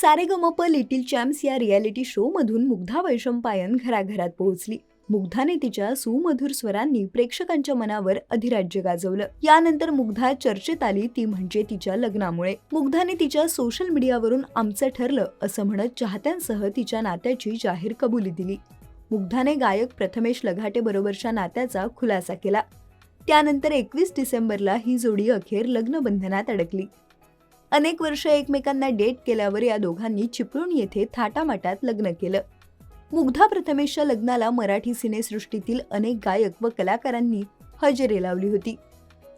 Sa Re Ga Ma Pa little champs या reality show मधून मुग्धा वैशंपायन घराघरात पोहोचली. मुग्धाने तिच्या सुमधुर स्वरांनी प्रेक्षकांच्या मनावर अधिराज्य गाजवलं. यानंतर मुग्धा चर्चेत आली, ती म्हणजे तिच्या लग्नामुळे. मुग्धाने तिच्या सोशल मीडियावरून आमचं ठरलं असं म्हणत चाहत्यांसह तिच्या नात्याची जाहीर कबुली दिली. मुग्धाने गायक प्रथमेश लघाटे बरोबरच्या नात्याचा खुलासा केला. त्यानंतर 21 डिसेंबरला ही जोडी अखेर लग्नबंधनात अडकली. अनेक वर्ष एकमेकांना डेट केल्यावर या दोघांनी चिपळूण येथे थाटामाटात लग्न केलं. मुग्धा प्रथमेशच्या लग्नाला मराठी सिनेसृष्टीतील अनेक गायक व कलाकारांनी हजेरी लावली होती.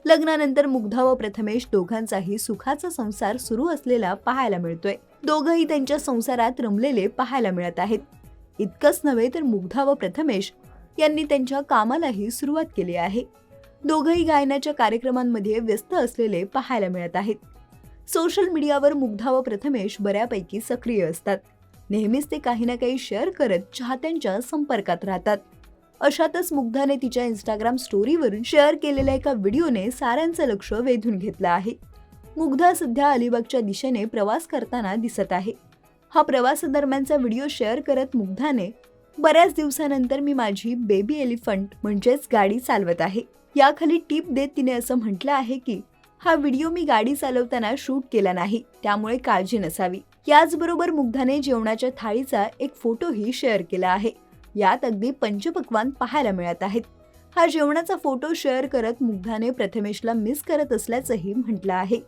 लग्नानंतर मुग्धा व प्रथमेश दोघांचाही सुखाचा संसार सुरू असलेला पाहायला मिळतोय. दोघंही त्यांच्या संसारात रमलेले पाहायला मिळत आहेत. इतकंच नव्हे तर मुग्धा व प्रथमेश यांनी त्यांच्या कामालाही सुरुवात केली आहे. दोघंही गायनाच्या कार्यक्रमांमध्ये व्यस्त असलेले पाहायला मिळत आहेत. सोशल मीडियावर मुग्धा व प्रथमेश बऱ्यापैकी सक्रिय असतात. नेहमीच ते काही ना काही शेअर करत चाहत्यांच्या संपर्कात राहतात. अशातच मुग्धाने तिच्या इंस्टाग्राम स्टोरीवरून शेअर केलेल्या एका व्हिडिओने साऱ्यांचं लक्ष वेधून घेतलं आहे. मुग्धा सध्या अलिबागच्या दिशेने प्रवास करताना दिसत आहे. हा प्रवासादरम्यानचा व्हिडिओ शेअर करत मुग्धाने, बऱ्याच दिवसानंतर मी माझी बेबी एलिफंट म्हणजेच गाडी चालवत आहे. याखाली टिप देत तिने असं म्हटलं आहे की हा व्हिडिओ मी गाडी चालवताना शूट केला नाही, त्यामुळे काळजी नसावी. याचबरोबर मुग्धाने जेवणाच्या थाळीचा एक फोटोही शेअर केला आहे. यात अगदी पंचपक्वान्न पाहायला मिळत आहेत. हा जेवणाचा फोटो शेअर करत मुग्धाने प्रथमेशला मिस करत असल्याचंही म्हटलं आहे.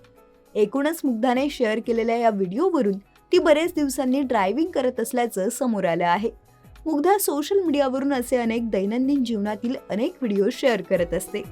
एकूणच मुग्धाने शेअर केलेल्या या व्हिडिओवरून ती बरेच दिवसांनी ड्रायव्हिंग करत असल्याचं समोर आलं आहे. मुग्धा सोशल मीडियावरून असे अनेक दैनंदिन जीवनातील अनेक व्हिडिओ शेअर करत असते.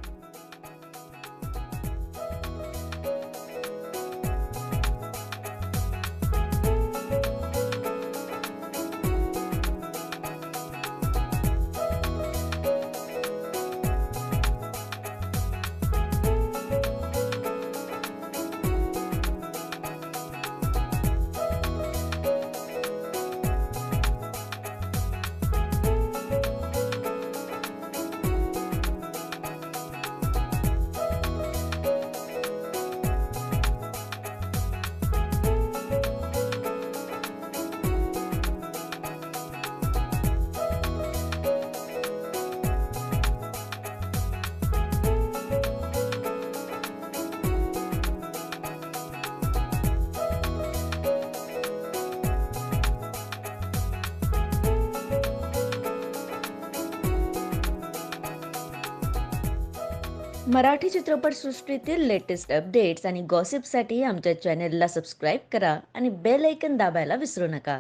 मराठी चित्रपटसृष्टीतील लेटेस्ट अपडेट्स आणि गॉसिपसाठी आमच्या चॅनेलला सबस्क्राईब करा आणि बेल आयकॉन दाबायला विसरू नका.